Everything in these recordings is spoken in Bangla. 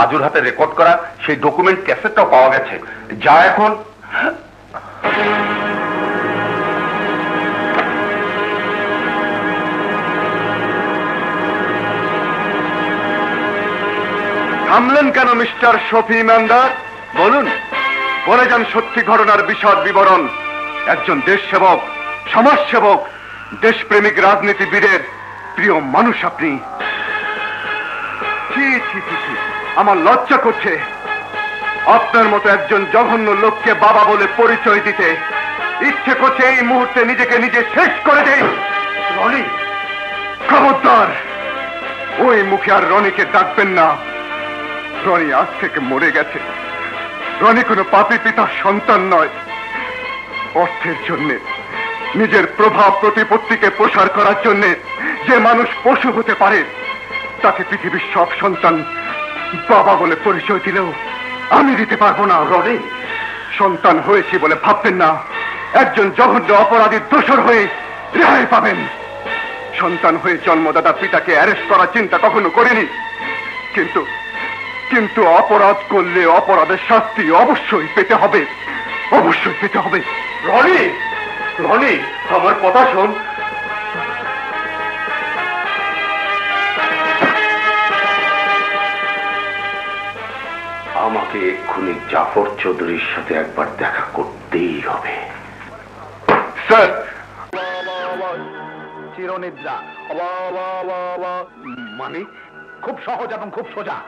রাজুর হাতে রেকর্ড করা সেই ডকুমেন্ট ক্যাসেটটাও পাওয়া গেছে, যা এখন থামলেন কেন মিস্টার শফি ইমানদার? বলুন, বলে যান সত্যি ঘটনার বিশদ বিবরণ। একজন দেশ সেবক, সমাজ সেবক, দেশপ্রেমিক রাজনীতিবিদের প্রিয় মানুষ আপনি। ছি ছি ছি ছি, আমার লজ্জা করছে আপনার মতো একজন জঘন্য লোককে বাবা বলে পরিচয় দিতে। ইচ্ছে করছে এই মুহূর্তে নিজেকে নিজে শেষ করে দেই। রনি, খবরদার ওই মুখে আর রনিকে ডাকবেন না। রনি আজ থেকে মরে গেছে। রনি কোনো পাপী পিতার সন্তান নয়। অর্থের জন্য, নিজের প্রভাব প্রতিপত্তিকে প্রসার করার জন্য যে মানুষ পশু হতে পারে, তাকে পৃথিবীর সব সন্তান বাবা বলে পরিচয় দিলেও আমি দিতে পারবো না। রনি, সন্তান হয়েছি বলে ভাববেন না একজন জঘন্য অপরাধীর দোষর হয়ে রেহাই পাবেন। সন্তান হয়ে জন্মদাতা পিতাকে অ্যারেস্ট করার চিন্তা কখনো করিনি, কিন্তু কিন্তু অপরাধ করলে অপরাধের শাস্তি অবশ্যই পেতে হবে, অবশ্যই পেতে হবে। রনি, রনি, আমার কথা শোন। আমাকে এক্ষুনি জাফর চৌধুরীর সাথে একবার দেখা করতেই হবে। স্যার, চিরনিদ্রা মানে খুব সহজ এবং খুব সোজা।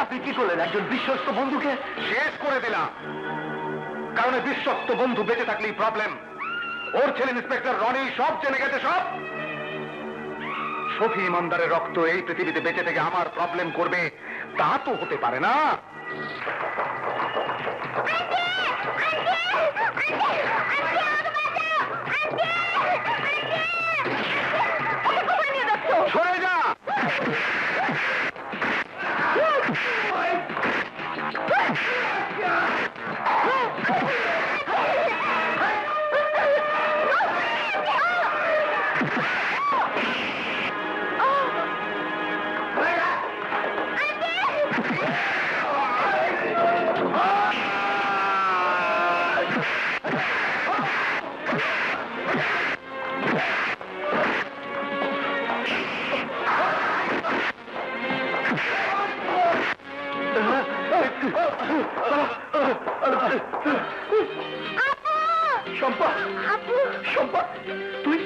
আপনি কি করলেন? একজন বিশ্বস্ত বন্ধুকে শেষ করে দিলাম। কারণ বিশ্বস্ত বন্ধু বেঁচে থাকলেই প্রবলেম। ওর ছেলে ইন্সপেক্টর রনি সব জেনে গেছে। সব শফি ইমানদারের রক্ত এই পৃথিবীতে বেঁচে থেকে আমার প্রবলেম করবে তা তো হতে পারে না। সরে যা। শম্পা, শম্পা, তুই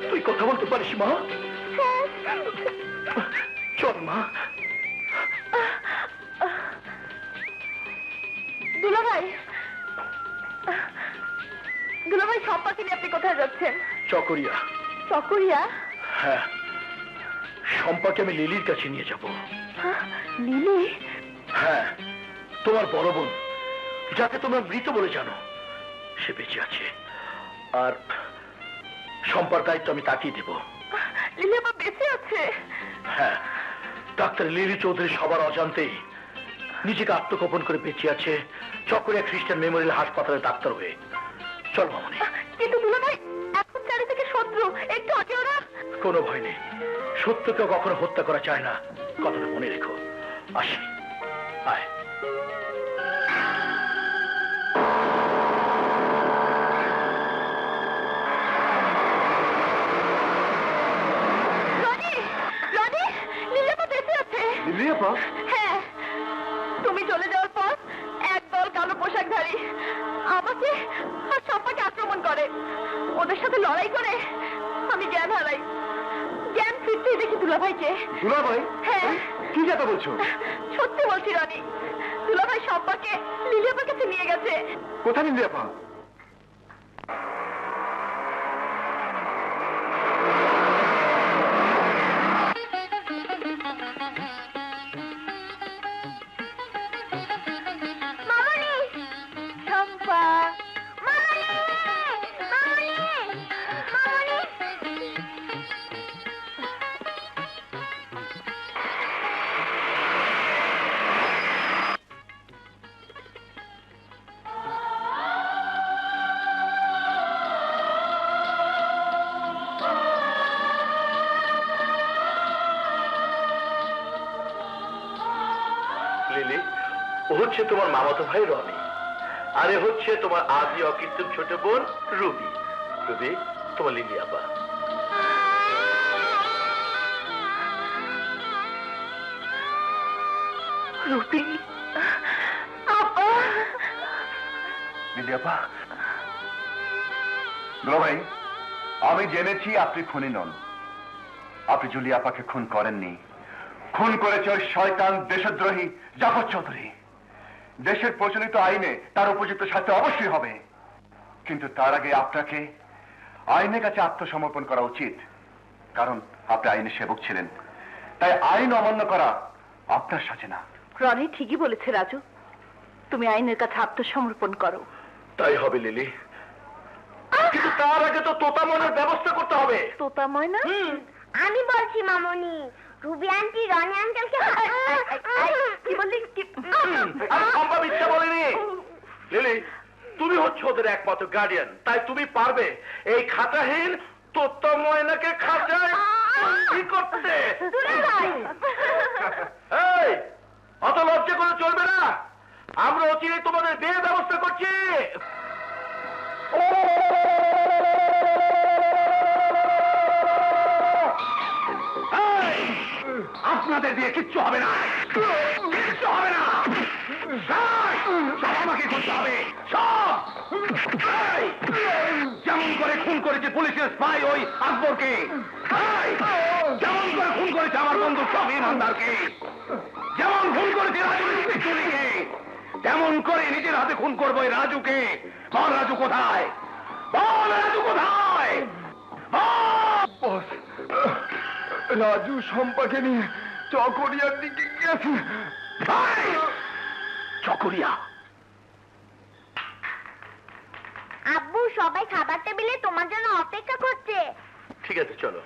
তুই কথা বলতে পারিস মা? চল মা। দুলাভাই, দুলাভাই, শম্পাকে নিয়ে আপনি কোথায় যাচ্ছেন? চকরিয়া। চকরিয়া? হ্যাঁ, শম্পাকে আমি লিলির কাছে নিয়ে যাব। লিলি? হ্যাঁ, তোমার বড় বোন, যাকে তোমরা মৃত বলে জানো, সে বেঁচে আছে। আর শম্পার দায়িত্ব আমি তাকেই দেব। লিলি আবার বেঁচে আছে? হ্যাঁ, ডাক্তার লিলি চৌধুরী সবার অজান্তেই নিজেকে আত্মগোপন করে বেঁচে আছে চকরিয়া খ্রিস্টান মেমোরিয়াল হাসপাতালের ডাক্তার হয়ে। চল মামনি। কিন্তু দুলাভাই, এখন চারিদিকে শত্রু, একটু আগেও না। কোনো ভয় নেই, সত্যকেও কখনো হত্যা করা যায় না, কথাটা মনে রেখো। আসি, আয়। হ্যাঁ, তুমি চলে যাওয়ার পর একদল কালো পোশাকধারী আমাকে আর শম্পাকে আক্রমণ করে। ওদের সাথে লড়াই করে আমি জ্ঞান হারাই। জ্ঞান ফিরতেই দেখি দুলাভাইকে। দুলাভাই? হ্যাঁ। কি কথা বলছো? সত্যি বলছি রনি, দুলাভাই শম্পাকে লিলিয়াপার কাছে নিয়ে গেছে। কোথায় লিলিয়াপা? লিলি, ও হচ্ছে তোমার মামাতো ভাই রনি, আর এ হচ্ছে তোমার আদি অকৃত্রিম ছোট বোন রুবি। রুবি তোমার লিলি আপা। রুবি আপা। লিলি আপা। দুলা ভাই, আমি জেনেছি আপনি খুনি নন। আপনি জুলি আপাকে খুন করেননি। খুন করেছে ওই শয়তান দেশদ্রোহী জাফর চৌধুরী। দেশের প্রচলিত আইনে তার উপযুক্ত শাস্তি অবশ্যই হবে, কিন্তু তার আগে আপনাকে আইনের কাছে আত্মসমর্পণ করা উচিত, কারণ আপনি আইনের সেবক ছিলেন। তাই আইন অমান্য করা আপনার সাথে না। রনি ঠিকই বলেছে রাজু, তুমি আইনের কাছে আত্মসমর্পণ করো। তাই হবে লিলি, কিন্তু তার আগে তো তোতা মনের ব্যবস্থা করতে হবে। তোতা ময়না? আমি বলছি মামনি, রুবি আন্টি রনি আঙ্কেলকে কি বললি? আমি সম্ভব ইচ্ছা বলিনি। লিলি, তুমি হচ্ছে ওদের একমাত্র গার্ডিয়ান, তাই তুমি পারবে এই খাতাহীন তোতা ময়নাকে খাঁচায় কি করতে। এই, অত লজ্জা করে চলবে না। আমরা অচিরেই তোমাদের বিয়ের ব্যবস্থা করছি। আপনাদের দিয়ে কিচ্ছু হবে না, কিচ্ছু হবে না। সব আমাকে করতে হবে, সব। যেমন করে খুন করেছে পুলিশের স্পাই ওই আকবরকে, যেমন করে খুন করেছে আমার বন্ধু শফিন হালদারকে, যেমন খুন করেছে রাজুকে, তেমন করে নিজের হাতে খুন করবো এই রাজুকে। বল রাজু কোথায়? বল রাজু কোথায়? রাজু শম্পাকে নিয়ে চকরিয়ার দিকে গেছে। চকরিয়া? আব্বু, সবাই খাবার টেবিলে তোমার জন্য অপেক্ষা করছে। ঠিক আছে, চলো।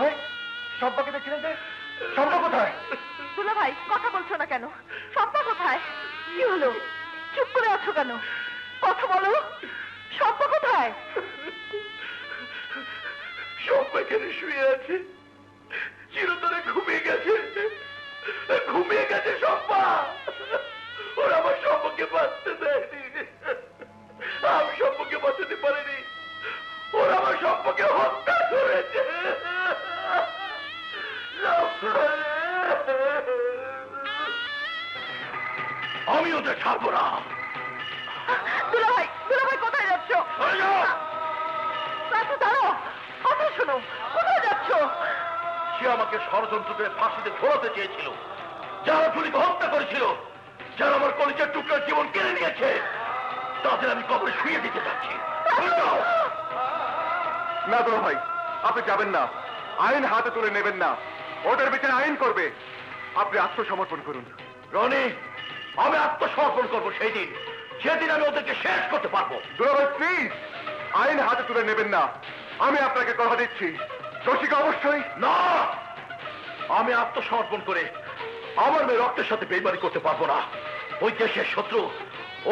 ভাই সম্পাকে দেখছিলেন যে সম্পা কোথায়? দুলা ভাই কথা বলছো না কেন? শম্পা কোথায়? কি হলো? চুপ করে আছো কেন? কথা বলো। শম্পা কোথায়? সম্পা এখানে শুয়ে আছে, চিরতরে ঘুমিয়ে গেছে, ঘুমিয়ে গেছে সম্পা। ওরা আমার সম্পর্কে বাঁচতে দেয়নি, আমি সম্পর্কে বাঁচাতে পারিনি, ওরা আমার সম্পর্কে হত্যা করেছে। আমি ওদের ছাড়বো না। দুলা ভাই কোথায় যাচ্ছ? সরে যাও। রাজু দাঁড়াও, কথা শোনো, কোথায় যাচ্ছ? সে আমাকে ষড়যন্ত্রকে ফাঁসিতে ঝোলাতে চেয়েছিল, যারা চুরিকে হত্যা করেছিল, যারা আমার কলেজের টুকরার জীবন কেড়ে নিয়েছে, তাদের আমি কবরে শুয়ে দিতে যাচ্ছি। সরে যাও। না দুলা ভাই, আপনি যাবেন না, আইন হাতে তুলে নেবেন না, ওদের বিচার আইন করবে। আপনি আত্মসমর্পণ করুন। রনি, আমি আত্মসমর্পণ করবো সেই দিন, সেদিন আমি ওদেরকে শেষ করতে পারবো। দুলা ভাই প্লিজ, আইন হাতে তুলে নেবেন না, আমি আপনাকে কথা দিচ্ছি দোষীকে অবশ্যই। না, আমি আত্মসমর্পণ করে আমার মেয়ে রক্তের সাথে বেইমানি করতে পারবো না। ওই দেশের শত্রু,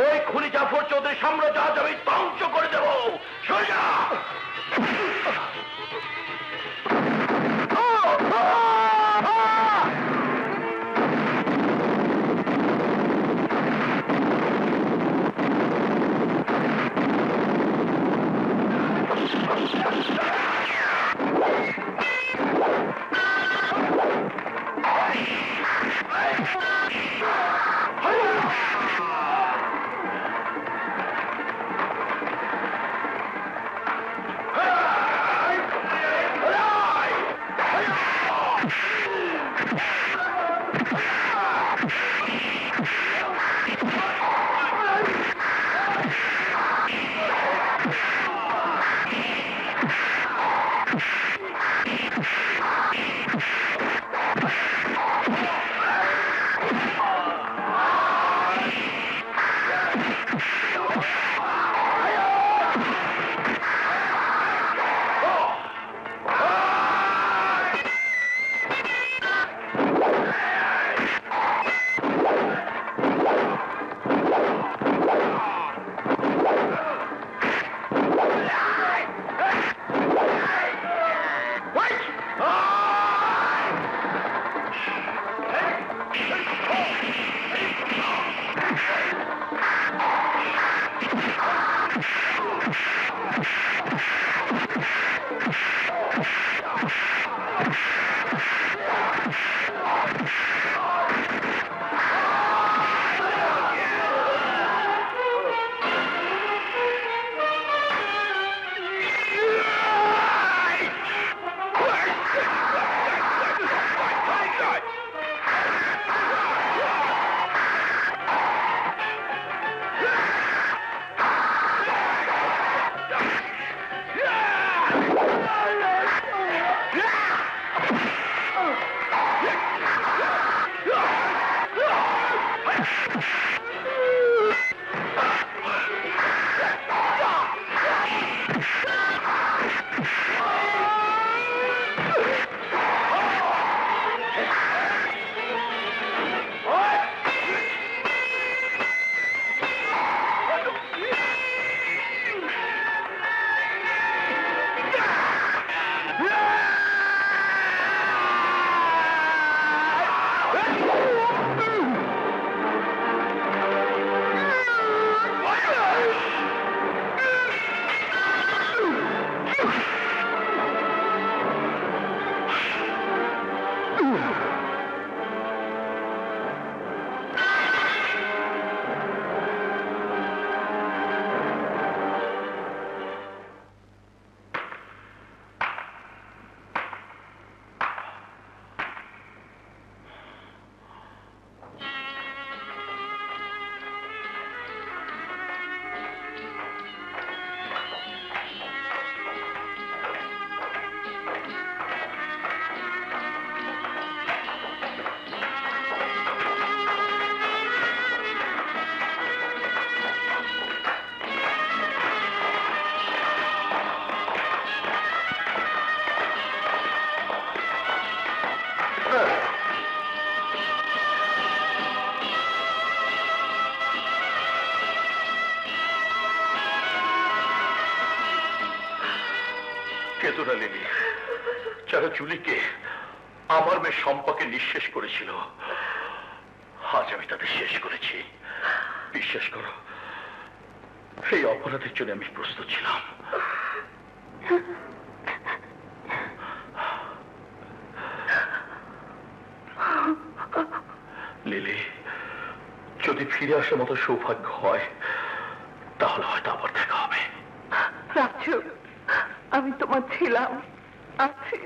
ওই খুনি জাফর চৌধুরী সাম্রাজ্য আজ আমি ধ্বংস করে দেবো। সোজা কেঁদো না লিলি। যারা জুলিকে আমার মেয়ে শম্পাকে নিঃশেষ করেছিল, আজ আমি তাদের শেষ করেছি। বিশ্বাস করো, এই অপরাধের জন্য আমি প্রস্তুত ছিলাম। লিলি, যদি ফিরে আসার মতো সৌভাগ্য হয় তাহলে হয়তো আবার দেখা হবে। রাজু, আমি তোমার ছিলাম, আছি।